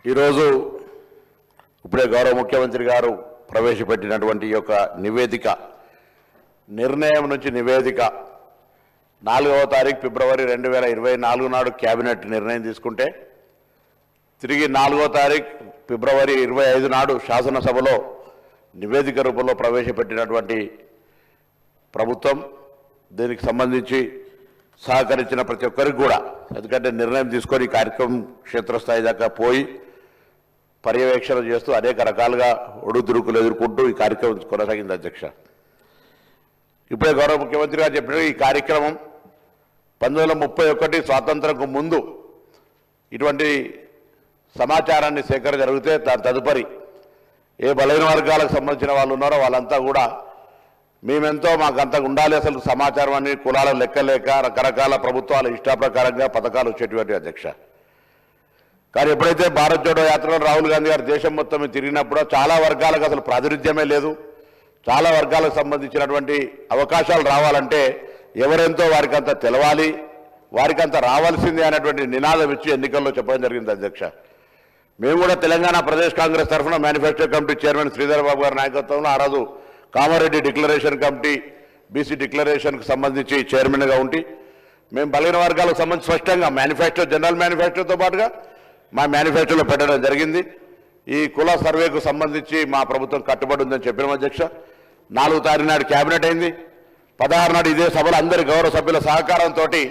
ఈరోజు ఇప్పుడే గౌరవ ముఖ్యమంత్రి గారు ప్రవేశపెట్టినటువంటి ఈ యొక్క నివేదిక నిర్ణయం నుంచి నివేదిక 4వ తారీఖు ఫిబ్రవరి 2024 నాడు కేబినెట్ నిర్ణయం తీసుకుంటే తిరిగి 4వ తారీఖు ఫిబ్రవరి 25 నాడు శాసనసభలో నివేదిక రూపంలో ప్రవేశపెట్టినటువంటి ప్రభుత్వం దీనికి సంబంధించి సహకరించిన ప్రతి ఒక్కరికి కూడా ఎందుకంటే నిర్ణయం తీసుకొని కార్యక్రమం క్షేత్రస్థాయి దాకా పోయి పర్యవేక్షణ చేస్తూ అనేక రకాలుగా ఒడుదుడుకులు ఎదుర్కొంటూ ఈ కార్యక్రమం కొనసాగింది అధ్యక్ష. ఇప్పుడే గౌరవ ముఖ్యమంత్రి గారు చెప్పిన ఈ కార్యక్రమం 1931 స్వాతంత్రంకు ముందు ఇటువంటి సమాచారాన్ని సేకరణ జరిగితే దాని తదుపరి ఏ బలహీన వర్గాలకు సంబంధించిన వాళ్ళు ఉన్నారో వాళ్ళంతా కూడా మేమెంతో మాకంతా ఉండాలి అసలు సమాచారం అని కులాల లెక్కలేక రకరకాల ప్రభుత్వాల ఇష్టాప్రకారంగా పథకాలు వచ్చేటువంటి అధ్యక్ష. కానీ ఎప్పుడైతే భారత్ జోడో యాత్రలో రాహుల్ గాంధీ గారు దేశం మొత్తం తిరిగినప్పుడు చాలా వర్గాలకు అసలు ప్రాతినిధ్యమే లేదు. చాలా వర్గాలకు సంబంధించినటువంటి అవకాశాలు రావాలంటే ఎవరెంతో వారికి అంతా తెలవాలి, వారికి అంతా రావాల్సిందే అనేటువంటి నినాదం ఇచ్చి ఎన్నికల్లో చెప్పడం జరిగింది అధ్యక్ష. మేము కూడా తెలంగాణ ప్రదేశ్ కాంగ్రెస్ తరఫున manifesto committee chairman Sridhar Babu గారి నాయకత్వంలో ఆ రోజు కామారెడ్డి డిక్లరేషన్ కమిటీ బీసీ డిక్లరేషన్కి సంబంధించి చైర్మన్గా ఉండి మేము బలహీన వర్గాలకు సంబంధించి స్పష్టంగా మేనిఫెస్టో జనరల్ మేనిఫెస్టోతో పాటుగా మా మేనిఫెస్టోలో పెట్టడం జరిగింది. ఈ కుల సర్వేకు సంబంధించి మా ప్రభుత్వం కట్టుబడి ఉందని చెప్పిన అధ్యక్ష. 4వ తారీఖు నాడు క్యాబినెట్ అయింది. 16 నాడు ఇదే సభలో అందరి గౌరవ సభ్యుల సహకారంతో ఈ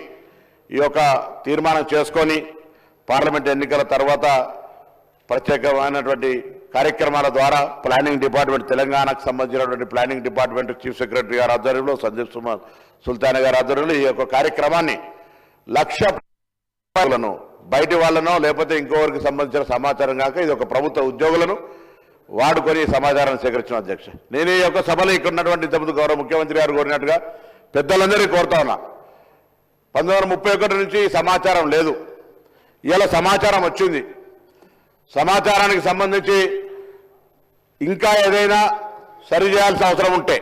యొక్క తీర్మానం చేసుకొని పార్లమెంట్ ఎన్నికల తర్వాత ప్రత్యేకమైనటువంటి కార్యక్రమాల ద్వారా ప్లానింగ్ డిపార్ట్మెంట్ తెలంగాణకు సంబంధించినటువంటి ప్లానింగ్ డిపార్ట్మెంట్ చీఫ్ సెక్రటరీ గారి ఆధ్వర్యంలో సందీప్ సుల్తాన్ గారి ఆధ్వర్యంలో ఈ యొక్క కార్యక్రమాన్ని 1,00,000 బయటి వాళ్ళనో లేకపోతే ఇంకోవరికి సంబంధించిన సమాచారం కాక ఇది ఒక ప్రభుత్వ ఉద్యోగులను వాడుకొని సమాచారాన్ని సేకరించిన అధ్యక్ష. నేను ఈ యొక్క సభలో ఇక్కడ ఉన్నటువంటి ఇంతకుముందు గౌరవ ముఖ్యమంత్రి గారు కోరినట్టుగా పెద్దలందరికీ కోరుతా ఉన్నా. 1931 నుంచి సమాచారం లేదు, ఇలా సమాచారం వచ్చింది. సమాచారానికి సంబంధించి ఇంకా ఏదైనా సరిచేయాల్సిన అవసరం ఉంటే,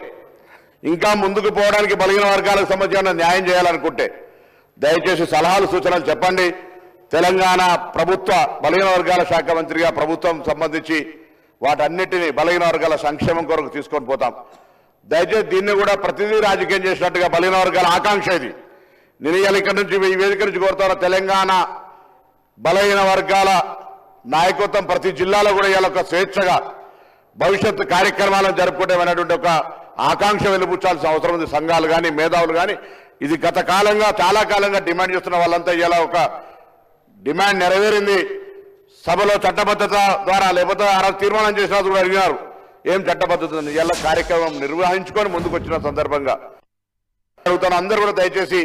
ఇంకా ముందుకు పోవడానికి బలహీన వర్గాలకు సంబంధించిన న్యాయం చేయాలనుకుంటే దయచేసి సలహాలు సూచనలు చెప్పండి. తెలంగాణ ప్రభుత్వ బలహీన వర్గాల శాఖ మంత్రిగా ప్రభుత్వం సంబంధించి వాటన్నిటినీ బలహీన వర్గాల సంక్షేమం కొరకు తీసుకొని పోతాం. దయచేసి దీన్ని కూడా ప్రతిదీ రాజకీయం చేసినట్టుగా బలహీన వర్గాల ఆకాంక్ష ఇది. నేను ఇవాళ ఇక్కడి నుంచి ఈ వేదిక నుంచి కోరుతాను, తెలంగాణ బలహీన వర్గాల నాయకత్వం ప్రతి జిల్లాలో కూడా ఇవాళ ఒక స్వేచ్ఛగా భవిష్యత్తు కార్యక్రమాలను జరుపుకుంటామనేటువంటి ఒక ఆకాంక్ష వెలుబుచ్చాల్సిన అవసరం ఉంది. సంఘాలు కానీ మేధావులు కానీ ఇది గత కాలంగా చాలా కాలంగా డిమాండ్ చేస్తున్న వాళ్ళంతా ఇలా ఒక డిమాండ్ నెరవేరింది. సభలో చట్టబద్ధత ద్వారా లేకపోతే ఆ తీర్మానం చేసిన కూడా అడిగినారు ఏం చట్టబద్ధత ఇలా కార్యక్రమం నిర్వహించుకొని ముందుకు వచ్చిన సందర్భంగా అడుగుతాను. అందరూ కూడా దయచేసి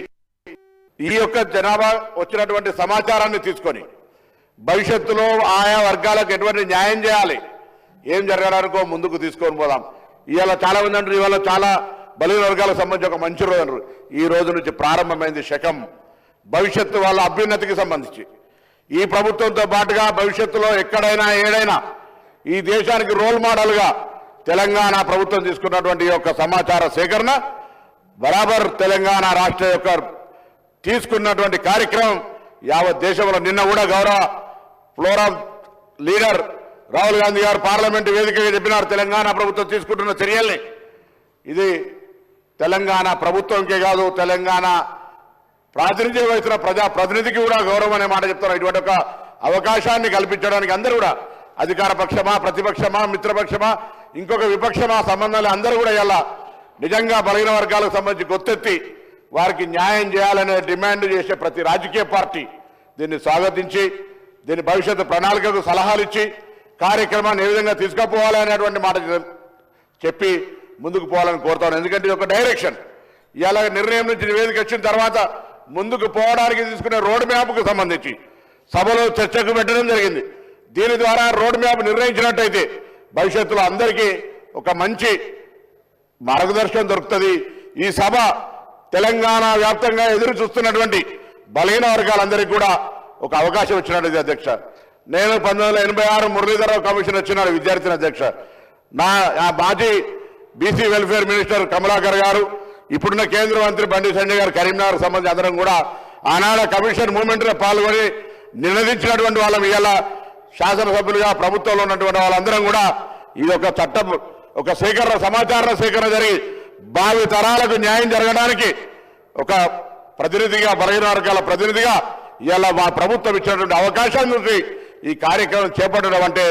ఈ యొక్క జనాభా వచ్చినటువంటి సమాచారాన్ని తీసుకొని భవిష్యత్తులో ఆయా వర్గాలకు ఎటువంటి న్యాయం చేయాలి, ఏం జరగడానికో ముందుకు తీసుకొని పోదాం. ఇవాళ చాలా మంది అంటారు ఇవాళ చాలా బలహీన వర్గాలకు సంబంధించి ఒక మంచి రోజు అంటారు. ఈ రోజు నుంచి ప్రారంభమైంది శకం భవిష్యత్తు వాళ్ళ అభ్యున్నతికి సంబంధించి. ఈ ప్రభుత్వంతో పాటుగా భవిష్యత్తులో ఎక్కడైనా ఏడైనా ఈ దేశానికి రోల్ మోడల్గా తెలంగాణ ప్రభుత్వం తీసుకున్నటువంటి యొక్క సమాచార సేకరణ బరాబర్ తెలంగాణ రాష్ట్ర యొక్క తీసుకున్నటువంటి కార్యక్రమం యావత్ దేశంలో నిన్న కూడా గౌరవ ఫ్లోరం లీడర్ రాహుల్ గాంధీ గారు పార్లమెంటు వేదికగా చెప్పినారు తెలంగాణ ప్రభుత్వం తీసుకుంటున్న చర్యల్ని. ఇది తెలంగాణ ప్రభుత్వంకే కాదు తెలంగాణ ప్రాతినిధ్యం వహిస్తున్న ప్రజాప్రతినిధికి కూడా గౌరవం అనే మాట చెప్తున్నారు. ఇటువంటి ఒక అవకాశాన్ని కల్పించడానికి అందరూ కూడా అధికార పక్షమా ప్రతిపక్షమా మిత్రపక్షమా ఇంకొక విపక్షమా సంబంధాలు అందరూ కూడా ఇలా నిజంగా బలహీన వర్గాలకు సంబంధించి గొత్తెత్తి వారికి న్యాయం చేయాలనే డిమాండ్ చేసే ప్రతి రాజకీయ పార్టీ దీన్ని స్వాగతించి దీని భవిష్యత్తు ప్రణాళికకు సలహాలు ఇచ్చి కార్యక్రమాన్ని ఏ విధంగా తీసుకుపోవాలి అనేటువంటి మాట చెప్పి ముందుకు పోవాలని కోరుతాను. ఎందుకంటే ఇది ఒక డైరెక్షన్. ఇలా నిర్ణయం నుంచి నివేదిక వచ్చిన తర్వాత ముందుకు పోవడానికి తీసుకునే రోడ్ మ్యాప్కు సంబంధించి సభలో చర్చకు పెట్టడం జరిగింది. దీని ద్వారా రోడ్ మ్యాప్ నిర్ణయించినట్టయితే భవిష్యత్తులో అందరికీ ఒక మంచి మార్గదర్శనం దొరుకుతుంది. ఈ సభ తెలంగాణ వ్యాప్తంగా ఎదురు చూస్తున్నటువంటి బలహీన వర్గాలందరికీ కూడా ఒక అవకాశం ఇచ్చినట్టు అధ్యక్ష. నేను 1986 మురళీధరరావు కమిషన్ వచ్చినాడు విద్యార్థిని అధ్యక్ష. నా మాజీ బీసీ వెల్ఫేర్ మినిస్టర్ కమలాకర్ గారు, ఇప్పుడున్న కేంద్ర మంత్రి బండి సంజయ్ గారు కరీంనగర్ సంబంధించి అందరం కూడా ఆనాడు కమిషన్ మూవ్మెంట్లో పాల్గొని నినదించినటువంటి వాళ్ళం ఇవాళ శాసనసభ్యులుగా ప్రభుత్వంలో ఉన్నటువంటి వాళ్ళందరం కూడా ఇది ఒక చట్టం, ఒక సేకరణ, సమాచార సేకరణ జరిగి భావి తరాలకు న్యాయం జరగడానికి ఒక ప్రతినిధిగా, బలహీన వర్గాల ప్రతినిధిగా ఇలా మా ప్రభుత్వం ఇచ్చినటువంటి అవకాశాన్ని చూసి ఈ కార్యక్రమం చేపట్టడం అంటే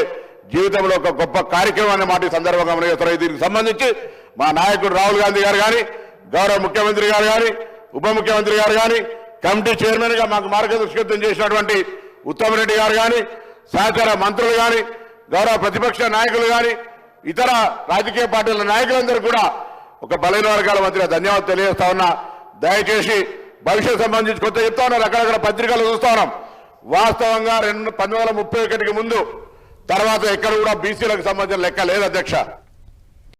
జీవితంలో ఒక గొప్ప కార్యక్రమం అనే మాట ఈ సందర్భంగా మనం దీనికి సంబంధించి మా నాయకుడు రాహుల్ గాంధీ గారు కానీ, గౌరవ ముఖ్యమంత్రి గారు కానీ, ఉప ముఖ్యమంత్రి గారు కానీ, కమిటీ చైర్మన్ గా మాకు మార్గదర్శకత్వం చేసినటువంటి ఉత్తమ్ రెడ్డి గారు కానీ, సహచర మంత్రులు కానీ, గౌరవ ప్రతిపక్ష నాయకులు కానీ, ఇతర రాజకీయ పార్టీల నాయకులందరూ కూడా ఒక బలహీన వర్గాల మధ్య ధన్యవాదాలు తెలియజేస్తా ఉన్నా. దయచేసి భవిష్యత్ సంబంధించి కొత్త చెప్తా ఉన్నారు, అక్కడక్కడ పత్రికలు చూస్తా ఉన్నాం. వాస్తవంగా 1931కి ముందు తర్వాత ఎక్కడ కూడా బీసీలకు సంబంధించిన లెక్క లేదు అధ్యక్ష.